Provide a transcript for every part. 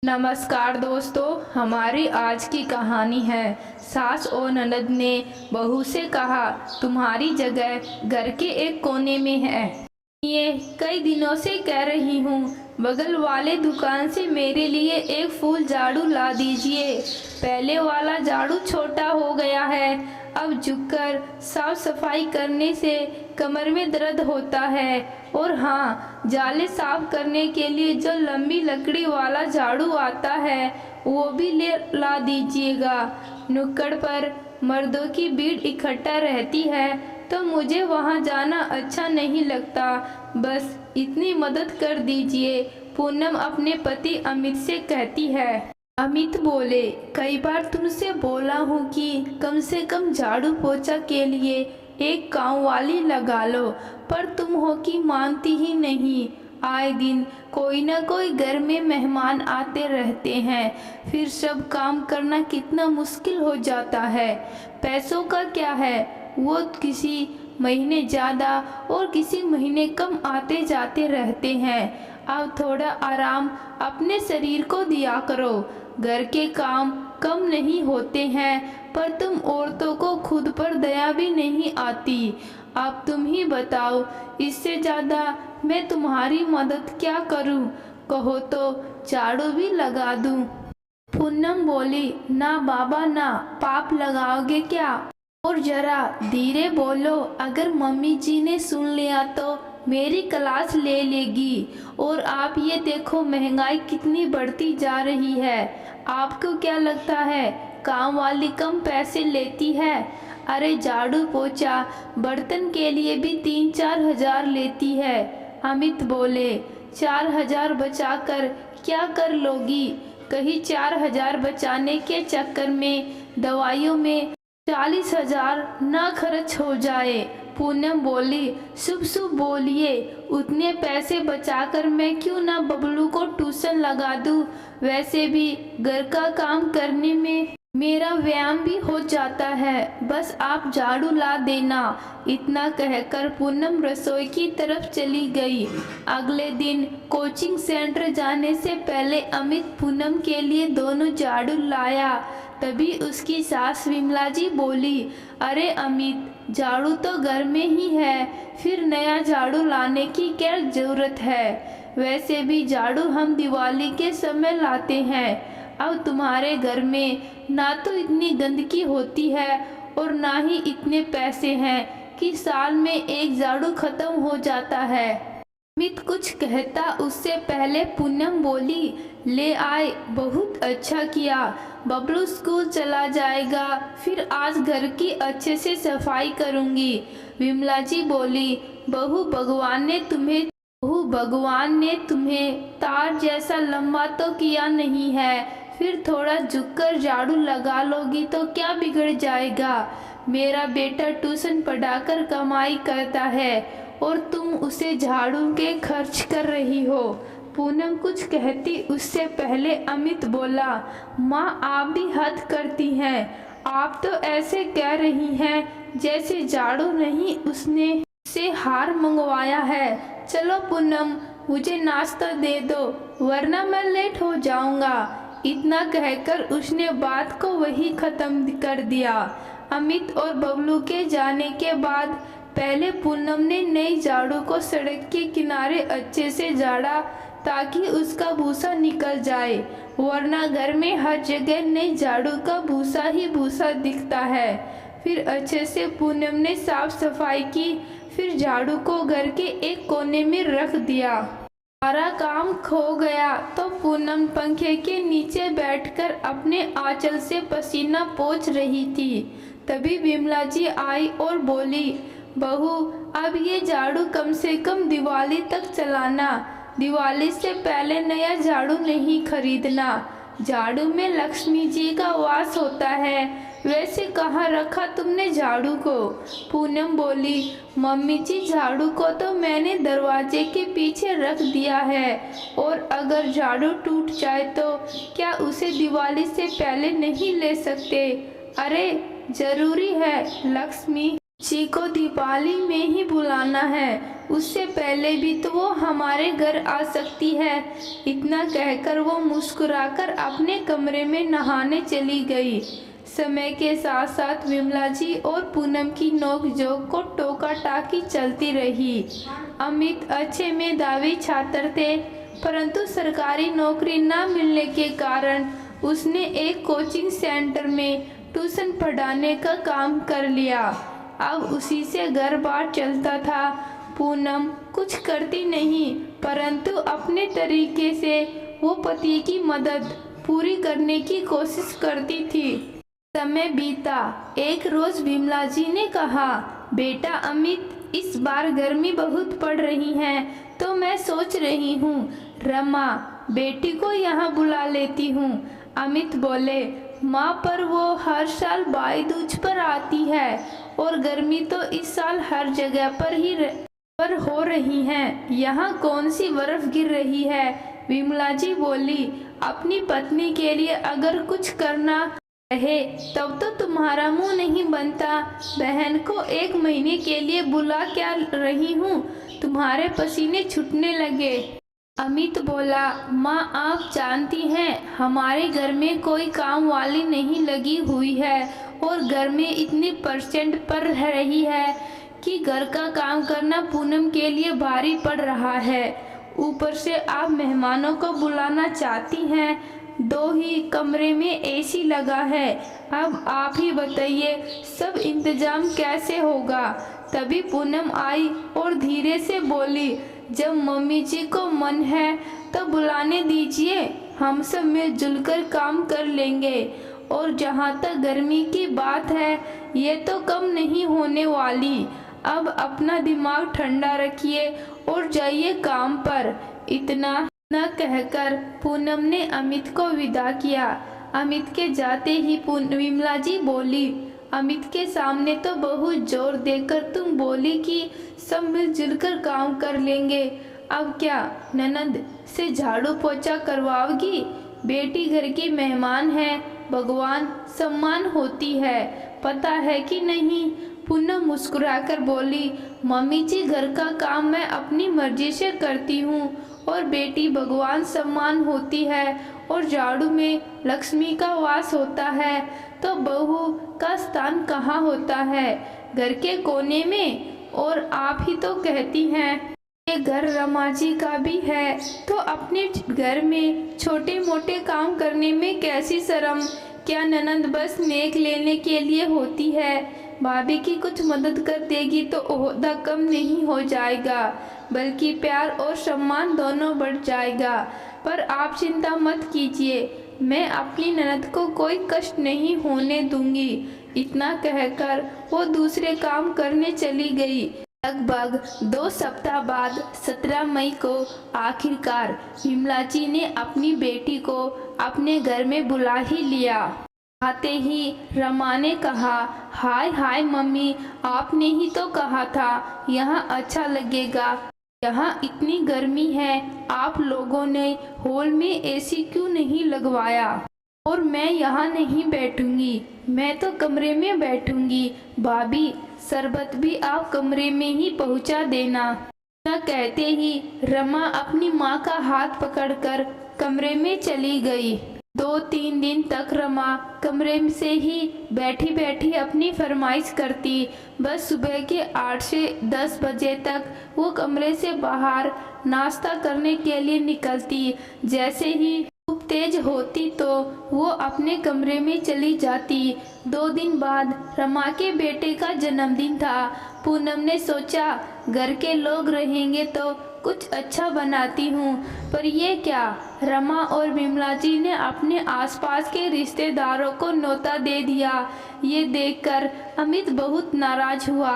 नमस्कार दोस्तों, हमारी आज की कहानी है सास और ननद ने बहू से कहा, तुम्हारी जगह घर के एक कोने में है। ये कई दिनों से कह रही हूँ, बगल वाले दुकान से मेरे लिए एक फूल झाड़ू ला दीजिए। पहले वाला झाड़ू छोटा हो गया है, अब झुककर साफ सफाई करने से कमर में दर्द होता है। और हाँ, जाले साफ करने के लिए जो लंबी लकड़ी वाला झाड़ू आता है वो भी ला दीजिएगा। नुक्कड़ पर मर्दों की भीड़ इकट्ठा रहती है तो मुझे वहाँ जाना अच्छा नहीं लगता, बस इतनी मदद कर दीजिए। पूनम अपने पति अमित से कहती है। अमित बोले, कई बार तुमसे बोला हूँ कि कम से कम झाड़ू पोछा के लिए एक गाँव वाली लगा लो, पर तुम हो कि मानती ही नहीं। आए दिन कोई ना कोई घर में मेहमान आते रहते हैं, फिर सब काम करना कितना मुश्किल हो जाता है। पैसों का क्या है, वो किसी महीने ज़्यादा और किसी महीने कम आते जाते रहते हैं। अब थोड़ा आराम अपने शरीर को दिया करो। घर के काम कम नहीं होते हैं, पर तुम औरतों को खुद पर दया भी नहीं आती। अब तुम ही बताओ, इससे ज़्यादा मैं तुम्हारी मदद क्या करूं? कहो तो झाड़ू भी लगा दूं। पूनम बोली, ना बाबा ना, पाप लगाओगे क्या? और जरा धीरे बोलो, अगर मम्मी जी ने सुन लिया तो मेरी क्लास ले लेगी। और आप ये देखो, महंगाई कितनी बढ़ती जा रही है। आपको क्या लगता है काम वाली कम पैसे लेती है? अरे झाड़ू पोछा बर्तन के लिए भी 3-4 हजार लेती है। अमित बोले, 4 हजार बचाकर क्या कर लोगी? कहीं 4 हजार बचाने के चक्कर में दवाइयों में 40 हजार ना खर्च हो जाए। पूनम बोली, शुभ शुभ बोलिए, उतने पैसे बचाकर मैं क्यों ना बबलू को ट्यूशन लगा दूं? वैसे भी घर का काम करने में मेरा व्यायाम भी हो जाता है, बस आप झाड़ू ला देना। इतना कहकर पूनम रसोई की तरफ चली गई। अगले दिन कोचिंग सेंटर जाने से पहले अमित पूनम के लिए दोनों झाड़ू लाया। तभी उसकी सास विमला जी बोली, अरे अमित, झाड़ू तो घर में ही है, फिर नया झाड़ू लाने की क्या जरूरत है? वैसे भी झाड़ू हम दिवाली के समय लाते हैं। अब तुम्हारे घर में ना तो इतनी गंदगी होती है और ना ही इतने पैसे हैं कि साल में एक झाड़ू खत्म हो जाता है। अमित कुछ कहता उससे पहले पूनम बोली, ले आए, बहुत अच्छा किया। बबलू स्कूल चला जाएगा, फिर आज घर की अच्छे से सफाई करूंगी। विमला जी बोली, बहू भगवान ने तुम्हें तार जैसा लंबा तो किया नहीं है, फिर थोड़ा झुककर झाड़ू लगा लोगी तो क्या बिगड़ जाएगा? मेरा बेटा ट्यूशन पढ़ाकर कमाई करता है और तुम उसे झाड़ू के खर्च कर रही हो। पूनम कुछ कहती उससे पहले अमित बोला, माँ आप भी हद करती हैं। आप तो ऐसे कह रही हैं जैसे झाड़ू नहीं उसने से हार मंगवाया है। चलो पूनम, मुझे नाश्ता दे दो, वरना मैं लेट हो जाऊंगा। इतना कहकर उसने बात को वही खत्म कर दिया। अमित और बबलू के जाने के बाद पहले पूनम ने नई झाड़ू को सड़क के किनारे अच्छे से झाड़ा ताकि उसका भूसा निकल जाए, वरना घर में हर जगह नई झाड़ू का भूसा ही भूसा दिखता है। फिर अच्छे से पूनम ने साफ सफाई की, फिर झाड़ू को घर के एक कोने में रख दिया। सारा काम खो गया तो पूनम पंखे के नीचे बैठकर अपने आंचल से पसीना पोंछ रही थी। तभी विमला जी आई और बोली, बहू अब ये झाड़ू कम से कम दिवाली तक चलाना, दिवाली से पहले नया झाड़ू नहीं खरीदना। झाड़ू में लक्ष्मी जी का वास होता है, वैसे कहाँ रखा तुमने झाड़ू को? पूनम बोली, मम्मी जी झाड़ू को तो मैंने दरवाजे के पीछे रख दिया है, और अगर झाड़ू टूट जाए तो क्या उसे दिवाली से पहले नहीं ले सकते? अरे जरूरी है लक्ष्मी। जी को दीपावली में ही बुलाना है, उससे पहले भी तो वो हमारे घर आ सकती है। इतना कहकर वो मुस्कुराकर अपने कमरे में नहाने चली गई। समय के साथ साथ विमला जी और पूनम की नोकझोंक को टोका टाकी चलती रही। अमित अच्छे मेधावी छात्र थे, परंतु सरकारी नौकरी न मिलने के कारण उसने एक कोचिंग सेंटर में ट्यूशन पढ़ाने का काम कर लिया। अब उसी से घर बार चलता था। पूनम कुछ करती नहीं, परंतु अपने तरीके से वो पति की मदद पूरी करने की कोशिश करती थी। समय बीता। एक रोज विमला जी ने कहा, बेटा अमित, इस बार गर्मी बहुत पड़ रही है, तो मैं सोच रही हूँ रमा बेटी को यहाँ बुला लेती हूँ। अमित बोले, माँ पर वो हर साल भाई दूज पर आती है और गर्मी तो इस साल हर जगह पर हो रही है, यहाँ कौन सी बर्फ गिर रही है। विमला जी बोली, अपनी पत्नी के लिए अगर कुछ करना रहे तब तो तुम्हारा मुंह नहीं बनता। बहन को 1 महीने के लिए बुला क्या रही हूँ, तुम्हारे पसीने छूटने लगे। अमित बोला, माँ आप जानती हैं हमारे घर में कोई काम वाली नहीं लगी हुई है और घर में इतनी परसेंट पड़ रही है कि घर का काम करना पूनम के लिए भारी पड़ रहा है। ऊपर से आप मेहमानों को बुलाना चाहती हैं, 2 ही कमरे में एसी लगा है। अब आप ही बताइए सब इंतजाम कैसे होगा। तभी पूनम आई और धीरे से बोली, जब मम्मी जी को मन है तो बुलाने दीजिए, हम सब मिलजुल कर काम कर लेंगे। और जहाँ तक गर्मी की बात है, ये तो कम नहीं होने वाली। अब अपना दिमाग ठंडा रखिए और जाइए काम पर। इतना न कहकर पूनम ने अमित को विदा किया। अमित के जाते ही विमला जी बोली, अमित के सामने तो बहुत जोर देकर तुम बोली कि सब मिलजुल कर काम कर लेंगे, अब क्या ननद से झाड़ू पोछा करवाओगी। बेटी घर की मेहमान है, भगवान सम्मान होती है, पता है कि नहीं। पूनम मुस्कुराकर बोली, मम्मी जी घर का काम मैं अपनी मर्जी से करती हूँ और बेटी भगवान सम्मान होती है और झाड़ू में लक्ष्मी का वास होता है, तो बहू का स्थान कहाँ होता है, घर के कोने में। और आप ही तो कहती हैं ये घर रमा जी का भी है, तो अपने घर में छोटे मोटे काम करने में कैसी शर्म। क्या ननद बस नेक लेने के लिए होती है। भाभी की कुछ मदद कर देगी तो ओहदा कम नहीं हो जाएगा, बल्कि प्यार और सम्मान दोनों बढ़ जाएगा। पर आप चिंता मत कीजिए, मैं अपनी ननद को कोई कष्ट नहीं होने दूंगी। इतना कहकर वो दूसरे काम करने चली गई। लगभग 2 सप्ताह बाद 17 मई को आखिरकार विमला जी ने अपनी बेटी को अपने घर में बुला ही लिया। आते ही रमा ने कहा, हाय हाय मम्मी, आपने ही तो कहा था यहाँ अच्छा लगेगा, यहाँ इतनी गर्मी है, आप लोगों ने हॉल में एसी क्यों नहीं लगवाया। और मैं यहाँ नहीं बैठूंगी, मैं तो कमरे में बैठूंगी। भाभी शरबत भी आप कमरे में ही पहुँचा देना। न कहते ही रमा अपनी माँ का हाथ पकड़कर कमरे में चली गई। 2-3 दिन तक रमा कमरे से ही बैठी बैठी अपनी फरमाइश करती। बस सुबह के 8 से 10 बजे तक वो कमरे से बाहर नाश्ता करने के लिए निकलती। जैसे ही धूप तेज होती तो वो अपने कमरे में चली जाती। 2 दिन बाद रमा के बेटे का जन्मदिन था। पूनम ने सोचा घर के लोग रहेंगे तो कुछ अच्छा बनाती हूँ, पर ये क्या, रमा और विमला जी ने अपने आसपास के रिश्तेदारों को न्योता दे दिया। ये देखकर अमित बहुत नाराज हुआ।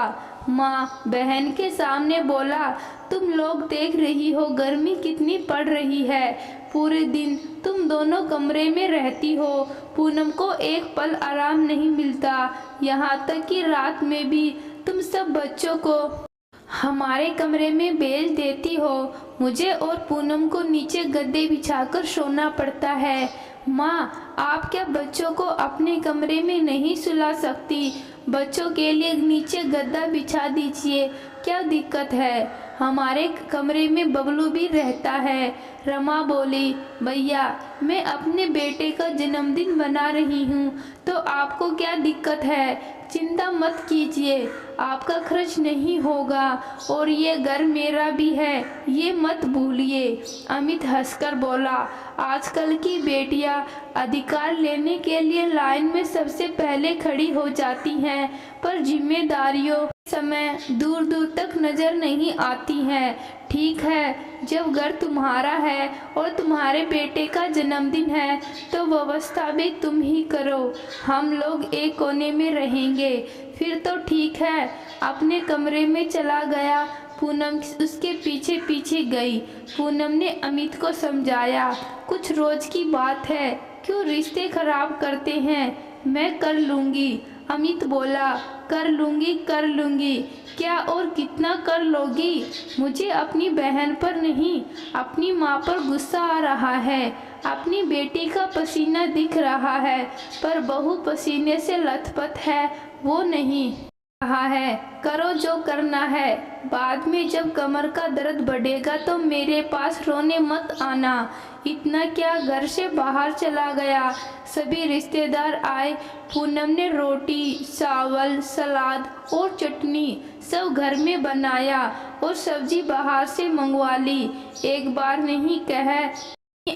माँ बहन के सामने बोला, तुम लोग देख रही हो गर्मी कितनी पड़ रही है, पूरे दिन तुम दोनों कमरे में रहती हो, पूनम को एक पल आराम नहीं मिलता, यहाँ तक कि रात में भी तुम सब बच्चों को हमारे कमरे में भेज देती हो। मुझे और पूनम को नीचे गद्दे बिछाकर सोना पड़ता है। माँ आप क्या बच्चों को अपने कमरे में नहीं सुला सकती। बच्चों के लिए नीचे गद्दा बिछा दीजिए, क्या दिक्कत है? हमारे कमरे में बबलू भी रहता है। रमा बोली, भैया मैं अपने बेटे का जन्मदिन मना रही हूँ तो आपको क्या दिक्कत है? चिंता मत कीजिए, आपका खर्च नहीं होगा और ये घर मेरा भी है, ये मत भूलिए। अमित हंसकर बोला, आजकल की बेटियां अधिकार लेने के लिए लाइन में सबसे पहले खड़ी हो जाती हैं, पर जिम्मेदारियों समय दूर दूर तक नजर नहीं आती हैं। ठीक है, जब घर तुम्हारा है और तुम्हारे बेटे का जन्मदिन है तो व्यवस्था भी तुम ही करो, हम लोग एक कोने में रहेंगे। फिर तो ठीक है। अपने कमरे में चला गया। पूनम उसके पीछे पीछे गई। पूनम ने अमित को समझाया, कुछ रोज की बात है, क्यों रिश्ते खराब करते हैं, मैं कर लूँगी। अमित बोला, कर लूँगी, क्या और कितना कर लोगी? मुझे अपनी बहन पर नहीं, अपनी माँ पर गुस्सा आ रहा है। अपनी बेटी का पसीना दिख रहा है, पर बहू पसीने से लथपथ है, वो नहीं रहा है। करो जो करना है, बाद में जब कमर का दर्द बढ़ेगा तो मेरे पास रोने मत आना। इतना क्या, घर से बाहर चला गया। सभी रिश्तेदार आए। पूनम ने रोटी, चावल, सलाद और चटनी सब घर में बनाया और सब्जी बाहर से मंगवा ली। एक बार नहीं कहा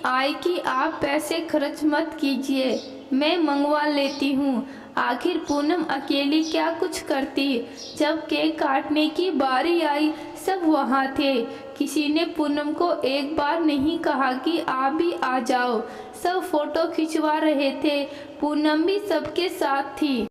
आए कि आप पैसे खर्च मत कीजिए, मैं मंगवा लेती हूँ। आखिर पूनम अकेली क्या कुछ करती। जब केक काटने की बारी आई सब वहाँ थे। किसी ने पूनम को एक बार नहीं कहा कि आप भी आ जाओ। सब फोटो खिंचवा रहे थे। पूनम भी सबके साथ थी।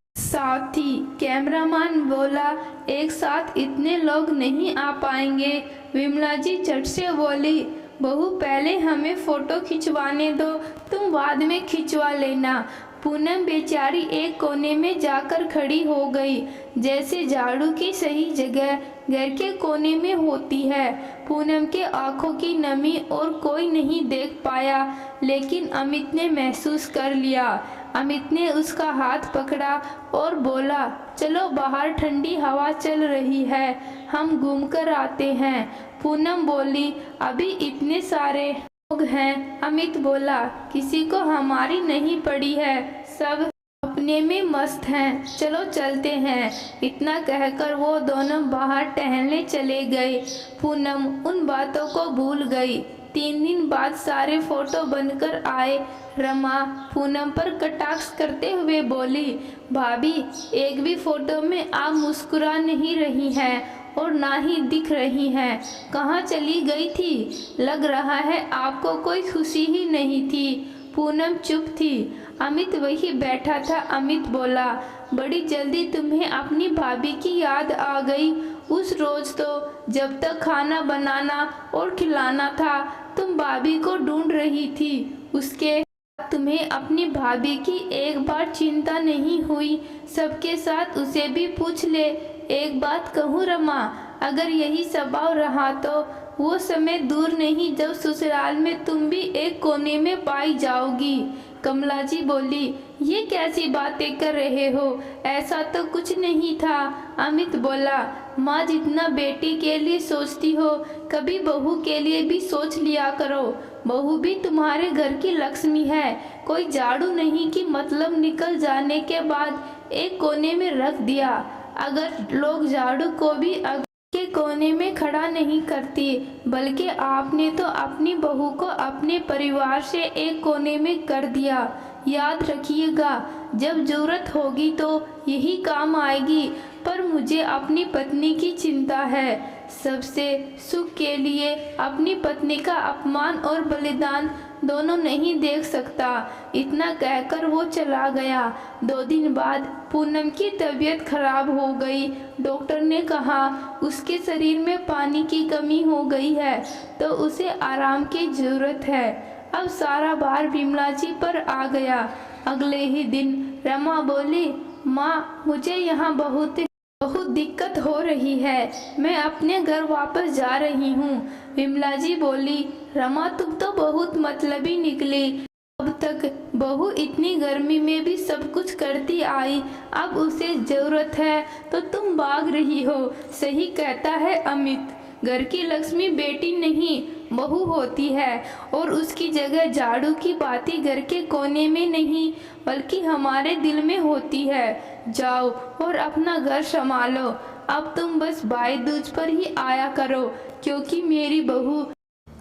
कैमरामैन बोला, एक साथ इतने लोग नहीं आ पाएंगे। विमला जी झट से बोली, बहू पहले हमें फोटो खिंचवाने दो, तुम बाद में खिंचवा लेना। पूनम बेचारी एक कोने में जाकर खड़ी हो गई, जैसे झाड़ू की सही जगह घर के कोने में होती है। पूनम के आंखों की नमी और कोई नहीं देख पाया, लेकिन अमित ने महसूस कर लिया। अमित ने उसका हाथ पकड़ा और बोला, चलो बाहर ठंडी हवा चल रही है, हम घूमकर आते हैं। पूनम बोली, अभी इतने सारे लोग हैं। अमित बोला, किसी को हमारी नहीं पड़ी है, सब अपने में मस्त हैं, चलो चलते हैं। इतना कहकर वो दोनों बाहर टहलने चले गए। पूनम उन बातों को भूल गई। 3 दिन बाद सारे फोटो बनकर आए। रमा पूनम पर कटाक्ष करते हुए बोली, भाभी एक भी फोटो में आप मुस्कुरा नहीं रही हैं और ना ही दिख रही हैं, कहाँ चली गई थी? लग रहा है आपको कोई खुशी ही नहीं थी। पूनम चुप थी। अमित वही बैठा था। अमित बोला, बड़ी जल्दी तुम्हें अपनी भाभी की याद आ गई। उस रोज तो जब तक खाना बनाना और खिलाना था तुम भाभी को ढूंढ रही थी, उसके बाद तुम्हें अपनी भाभी की एक बार चिंता नहीं हुई? सबके साथ उसे भी पूछ ले। एक बात कहूँ रमा, अगर यही स्वभाव रहा तो वो समय दूर नहीं जब ससुराल में तुम भी एक कोने में पाई जाओगी। कमला जी बोली, ये कैसी बातें कर रहे हो, ऐसा तो कुछ नहीं था। अमित बोला, माँ जितना बेटी के लिए सोचती हो कभी बहू के लिए भी सोच लिया करो। बहू भी तुम्हारे घर की लक्ष्मी है, कोई झाड़ू नहीं कि मतलब निकल जाने के बाद एक कोने में रख दिया। अगर लोग झाड़ू को भी के कोने में खड़ा नहीं करती, बल्कि आपने तो अपनी बहू को अपने परिवार से एक कोने में कर दिया। याद रखिएगा, जब जरूरत होगी तो यही काम आएगी। पर मुझे अपनी पत्नी की चिंता है। सबसे सुख के लिए अपनी पत्नी का अपमान और बलिदान दोनों नहीं देख सकता। इतना कहकर वो चला गया। 2 दिन बाद पूनम की तबीयत खराब हो गई। डॉक्टर ने कहा उसके शरीर में पानी की कमी हो गई है तो उसे आराम की ज़रूरत है। अब सारा भार विमला जी पर आ गया। अगले ही दिन रमा बोली, माँ मुझे यहाँ बहुत दिक्कत हो रही है, मैं अपने घर वापस जा रही हूँ। विमला जी बोली, रमा तुम तो बहुत मतलबी निकली। अब तक बहू इतनी गर्मी में भी सब कुछ करती आई, अब उसे जरूरत है तो तुम भाग रही हो। सही कहता है अमित, घर की लक्ष्मी बेटी नहीं बहू होती है और उसकी जगह झाड़ू की बाती घर के कोने में नहीं बल्कि हमारे दिल में होती है। जाओ और अपना घर संभालो। अब तुम बस भाई दूज पर ही आया करो, क्योंकि मेरी बहू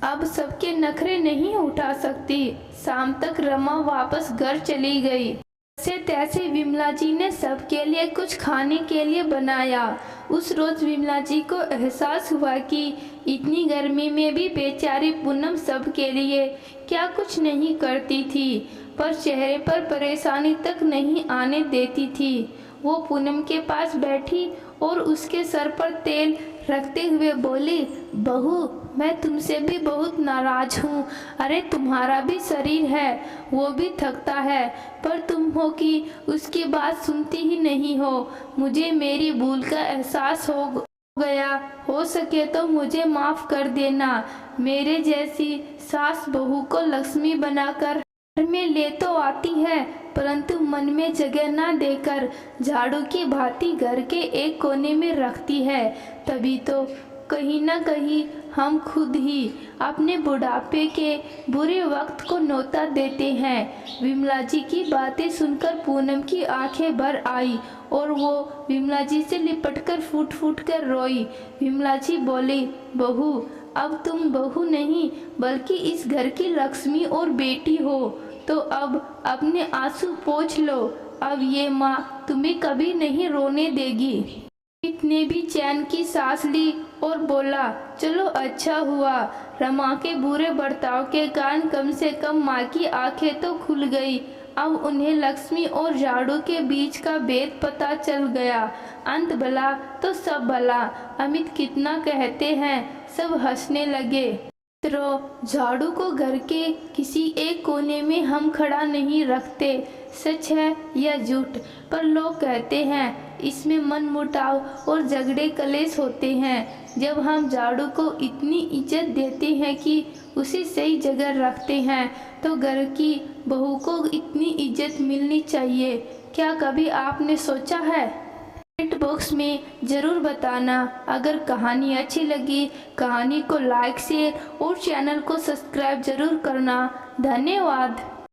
अब सबके नखरे नहीं उठा सकती। शाम तक रमा वापस घर चली गई। जैसे तैसे विमला जी ने सबके लिए कुछ खाने के लिए बनाया। उस रोज विमला जी को एहसास हुआ कि इतनी गर्मी में भी बेचारी पूनम सबके लिए क्या कुछ नहीं करती थी, पर चेहरे पर परेशानी तक नहीं आने देती थी। वो पूनम के पास बैठी और उसके सर पर तेल रखते हुए बोली, बहू मैं तुमसे भी बहुत नाराज हूँ। अरे तुम्हारा भी शरीर है, वो भी थकता है, पर तुम हो कि उसकी बात सुनती ही नहीं हो। मुझे मेरी भूल का एहसास हो गया, हो सके तो मुझे माफ़ कर देना। मेरे जैसी सास बहू को लक्ष्मी बनाकर घर में ले तो आती है, परंतु मन में जगह ना देकर झाड़ू की भांति घर के एक कोने में रखती है। तभी तो कहीं ना कहीं हम खुद ही अपने बुढ़ापे के बुरे वक्त को न्योता देते हैं। विमला जी की बातें सुनकर पूनम की आंखें भर आई और वो विमला जी से लिपटकर फूट फूट कर रोई। विमला जी बोली, बहू अब तुम बहू नहीं बल्कि इस घर की लक्ष्मी और बेटी हो, तो अब अपने आंसू पोंछ लो। अब ये माँ तुम्हें कभी नहीं रोने देगी। अमित ने भी चैन की सांस ली और बोला, चलो अच्छा हुआ, रमा के बुरे बर्ताव के कारण कम से कम माँ की आंखें तो खुल गई। अब उन्हें लक्ष्मी और झाड़ू के बीच का भेद पता चल गया। अंत भला तो सब भला, अमित कितना कहते हैं। सब हंसने लगे। मित्रों, झाड़ू को घर के किसी एक कोने में हम खड़ा नहीं रखते। सच है या झूठ, पर लोग कहते हैं इसमें मनमुटाव और झगड़े कलेश होते हैं। जब हम झाड़ू को इतनी इज्जत देते हैं कि उसे सही जगह रखते हैं, तो घर की बहू को इतनी इज्जत मिलनी चाहिए। क्या कभी आपने सोचा है? कमेंट बॉक्स में ज़रूर बताना। अगर कहानी अच्छी लगी, कहानी को लाइक शेयर और चैनल को सब्सक्राइब ज़रूर करना। धन्यवाद।